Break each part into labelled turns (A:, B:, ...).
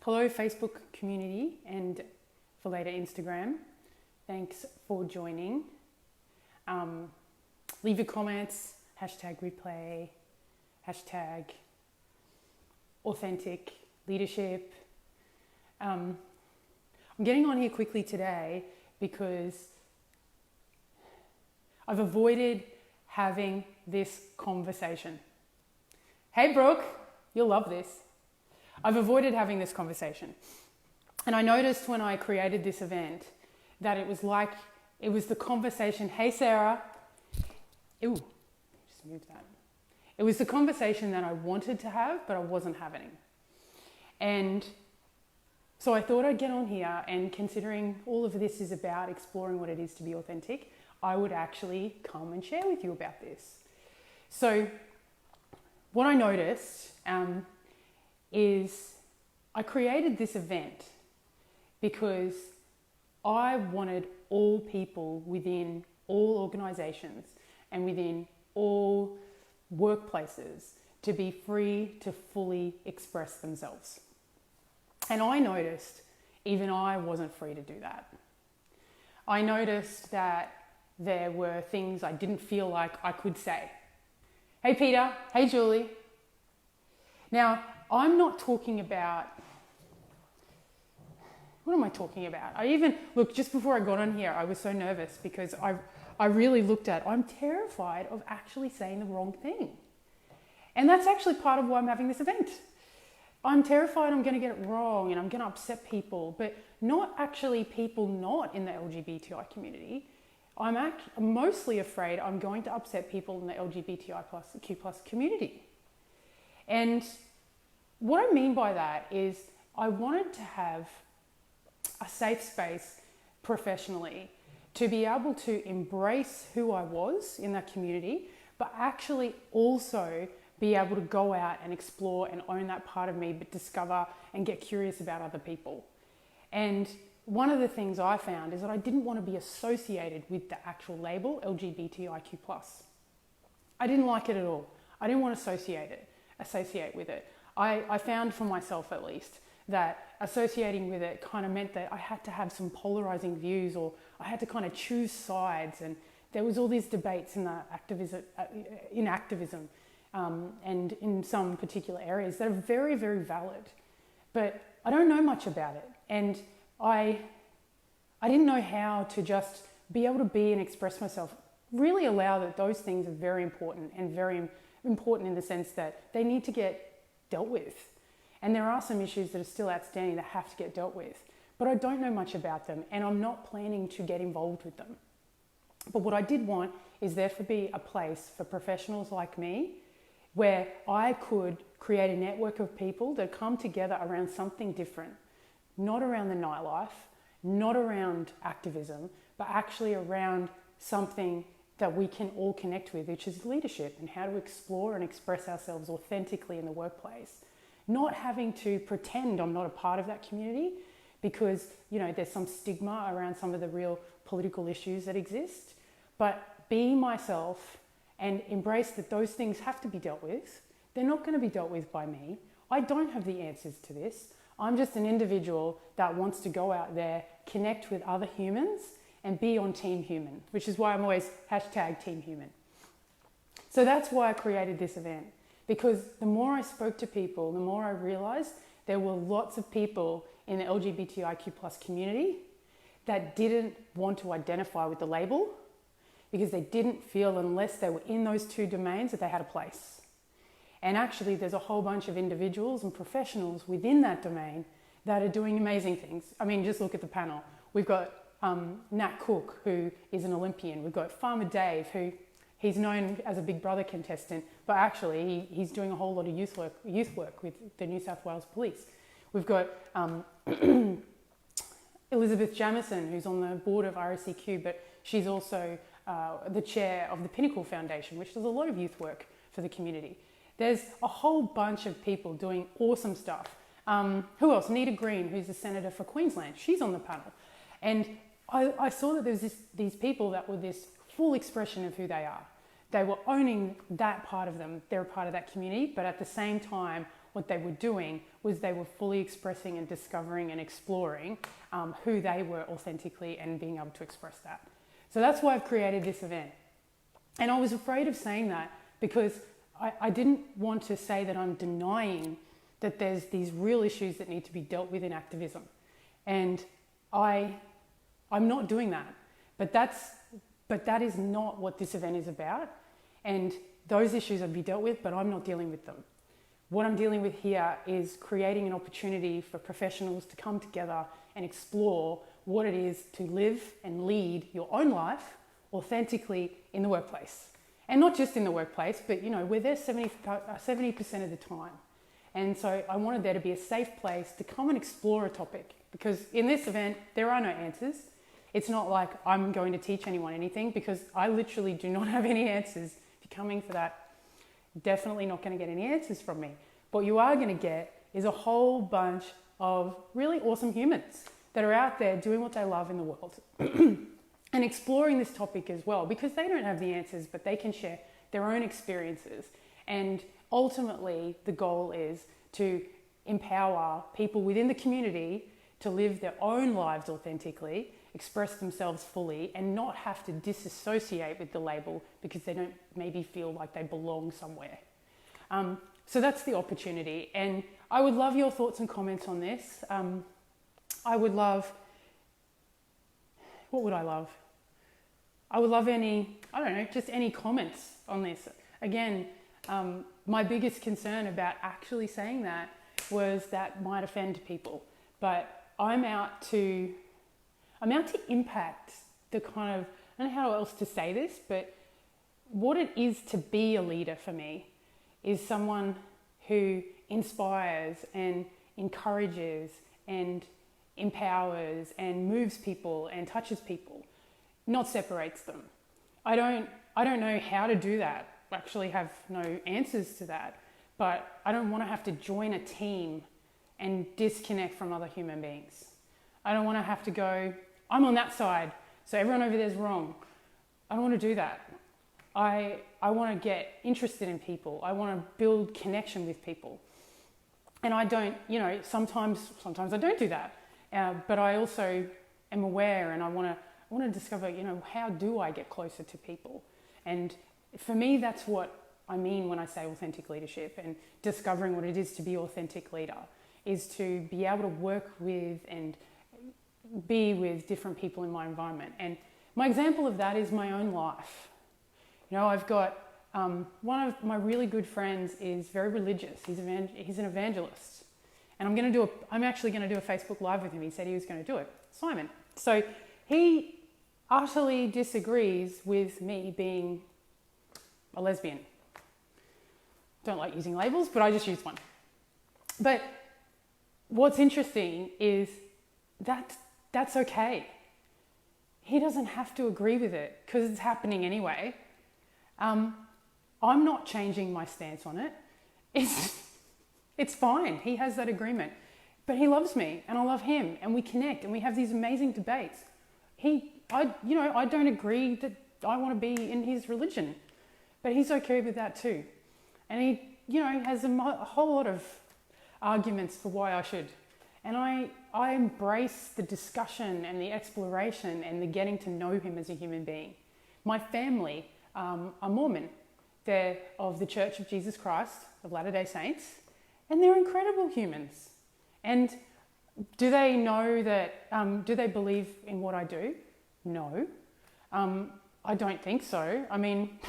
A: Hello, Facebook community, and for later Instagram. Thanks for joining. Leave your comments, hashtag replay, hashtag authentic leadership. I'm getting on here quickly today because I've avoided having this conversation. Hey Brooke, you'll love this. I've avoided having this conversation. And I noticed when I created this event that it was the conversation, hey Sarah, just moved that. It was the conversation that I wanted to have, but I wasn't having. And so I thought I'd get on here, and considering all of this is about exploring what it is to be authentic, I would actually come and share with you about this. So what I noticed is I created this event because I wanted all people within all organizations and within all workplaces to be free to fully express themselves. And I noticed even I wasn't free to do that. I noticed that there were things I didn't feel like I could say. Hey Peter, hey Julie. Now, I'm not talking about, what am I talking about? Just before I got on here, I was so nervous because I really looked at, I'm terrified of actually saying the wrong thing. And that's actually part of why I'm having this event. I'm terrified I'm going to get it wrong and I'm going to upset people, but not actually people not in the LGBTI community. I'm mostly afraid I'm going to upset people in the LGBTIQ+ community. And what I mean by that is I wanted to have a safe space professionally to be able to embrace who I was in that community, but actually also be able to go out and explore and own that part of me, but discover and get curious about other people. And one of the things I found is that I didn't want to be associated with the actual label LGBTIQ+. I didn't like it at all. I didn't want to associate with it. I found for myself at least that associating with it kind of meant that I had to have some polarizing views, or I had to kind of choose sides, and there was all these debates in activism and in some particular areas that are very, very valid. But I don't know much about it, and I didn't know how to just be able to be and express myself, really allow that those things are very important, and very important in the sense that they need to get dealt with. And there are some issues that are still outstanding that have to get dealt with. But I don't know much about them, and I'm not planning to get involved with them. But what I did want is there to be a place for professionals like me where I could create a network of people that come together around something different. Not around the nightlife, not around activism, but actually around something that we can all connect with, which is leadership and how to explore and express ourselves authentically in the workplace. Not having to pretend I'm not a part of that community because, there's some stigma around some of the real political issues that exist, but be myself and embrace that those things have to be dealt with. They're not going to be dealt with by me. I don't have the answers to this. I'm just an individual that wants to go out there, connect with other humans, and be on Team Human, which is why I'm always hashtag Team Human. So that's why I created this event, because the more I spoke to people, the more I realized there were lots of people in the LGBTIQ+ community that didn't want to identify with the label because they didn't feel, unless they were in those two domains, that they had a place. And actually, there's a whole bunch of individuals and professionals within that domain that are doing amazing things. I mean, just look at the panel. We've got Nat Cook, who is an Olympian. We've got Farmer Dave, who he's known as a Big Brother contestant, but actually he's doing a whole lot of youth work with the New South Wales Police. We've got Elizabeth Jamieson, who's on the board of RSEQ, but she's also the chair of the Pinnacle Foundation, which does a lot of youth work for the community. There's a whole bunch of people doing awesome stuff. Who else? Nita Green, who's the Senator for Queensland. She's on the panel. And I saw that there's these people that were this full expression of who they are. They were owning that part of them. They're a part of that community, but at the same time, what they were doing was they were fully expressing and discovering and exploring who they were authentically and being able to express that. So that's why I've created this event. And I was afraid of saying that because I didn't want to say that I'm denying that there's these real issues that need to be dealt with in activism. And I'm not doing that. But that is not what this event is about. And those issues will be dealt with, but I'm not dealing with them. What I'm dealing with here is creating an opportunity for professionals to come together and explore what it is to live and lead your own life authentically in the workplace. And not just in the workplace, but we're there 70% of the time. And so I wanted there to be a safe place to come and explore a topic, because in this event, there are no answers. It's not like I'm going to teach anyone anything, because I literally do not have any answers. If you're coming for that, definitely not going to get any answers from me. What you are going to get is a whole bunch of really awesome humans that are out there doing what they love in the world and exploring this topic as well, because they don't have the answers, but they can share their own experiences. And ultimately, the goal is to empower people within the community to live their own lives authentically, express themselves fully, and not have to disassociate with the label because they don't maybe feel like they belong somewhere. So that's the opportunity. And I would love your thoughts and comments on this. I would love, what would I love? I would love just any comments on this. Again, my biggest concern about actually saying that was that might offend people. But I'm out to impact the kind of, I don't know how else to say this, but what it is to be a leader for me is someone who inspires and encourages and empowers and moves people and touches people, not separates them. I don't know how to do that. I actually have no answers to that, but I don't want to have to join a team and disconnect from other human beings. I don't want to have to go, I'm on that side, so everyone over there is wrong. I don't want to do that. I want to get interested in people. I want to build connection with people. And I don't, sometimes I don't do that. But I also am aware, and I want to discover, how do I get closer to people? And for me, that's what I mean when I say authentic leadership, and discovering what it is to be authentic leader is to be able to work with and be with different people in my environment. And my example of that is my own life. I've got one of my really good friends is very religious. He's an evangelist. And I'm actually going to do a Facebook Live with him. He said he was going to do it. Simon. So he utterly disagrees with me being a lesbian. Don't like using labels, but I just use one. But what's interesting is that's okay. He doesn't have to agree with it because it's happening anyway. I'm not changing my stance on it. It's fine. He has that agreement. But he loves me and I love him, and we connect and we have these amazing debates. I don't agree that I want to be in his religion, but he's okay with that too. And he has a whole lot of arguments for why I should. And I embrace the discussion and the exploration and the getting to know him as a human being. My family are Mormon. They're of the Church of Jesus Christ of Latter-day Saints, and they're incredible humans. And do they know that, do they believe in what I do? No. I don't think so. I mean,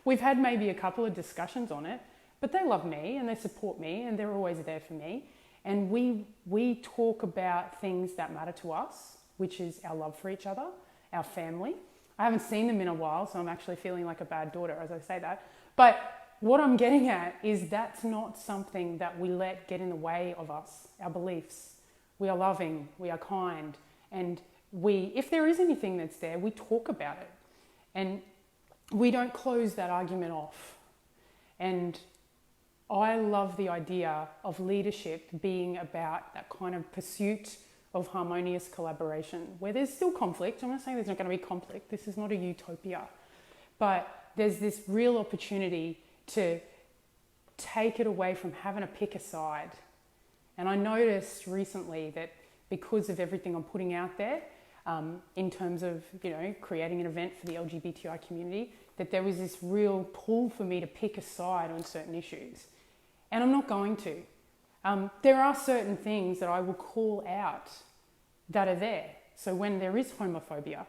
A: we've had maybe a couple of discussions on it, but they love me and they support me and they're always there for me. And we talk about things that matter to us, which is our love for each other, our family. I haven't seen them in a while, so I'm actually feeling like a bad daughter as I say that. But what I'm getting at is that's not something that we let get in the way of us, our beliefs. We are loving, we are kind, and if there is anything that's there, we talk about it. And we don't close that argument off. And I love the idea of leadership being about that kind of pursuit of harmonious collaboration, where there's still conflict. I'm not saying there's not going to be conflict. This is not a utopia. But there's this real opportunity to take it away from having to pick a side. And I noticed recently that because of everything I'm putting out there, in terms of, creating an event for the LGBTI community, that there was this real pull for me to pick a side on certain issues. And I'm not going to. There are certain things that I will call out that are there. So when there is homophobia,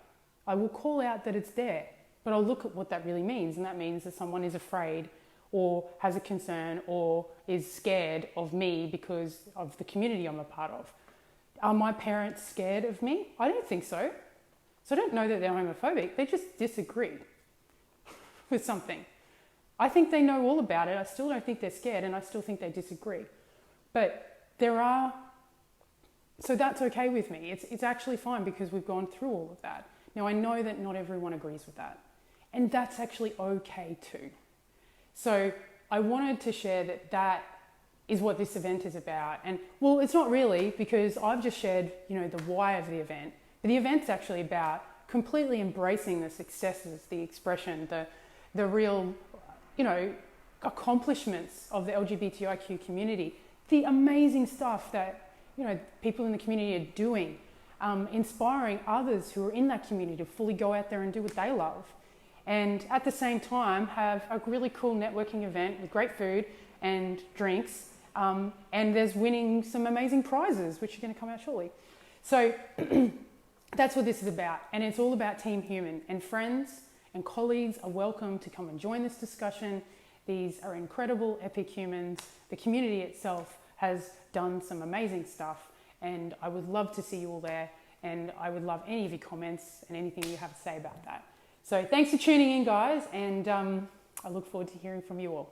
A: I will call out that it's there, but I'll look at what that really means. And that means that someone is afraid or has a concern or is scared of me because of the community I'm a part of. Are my parents scared of me? I don't think so. So I don't know that they're homophobic. They just disagree with something. I think they know all about it. I still don't think they're scared, and I still think they disagree. But so that's okay with me. It's actually fine because we've gone through all of that. Now, I know that not everyone agrees with that, and that's actually okay too. So I wanted to share that is what this event is about. And well, it's not really, because I've just shared, the why of the event. But the event's actually about completely embracing the successes, the expression, the real, accomplishments of the LGBTIQ community, the amazing stuff that, people in the community are doing, inspiring others who are in that community to fully go out there and do what they love. And at the same time, have a really cool networking event with great food and drinks. And there's winning some amazing prizes, which are going to come out shortly. So that's what this is about. And it's all about Team Human. And friends and colleagues are welcome to come and join this discussion. These are incredible, epic humans. The community itself has done some amazing stuff. And I would love to see you all there. And I would love any of your comments and anything you have to say about that. So thanks for tuning in, guys. And I look forward to hearing from you all.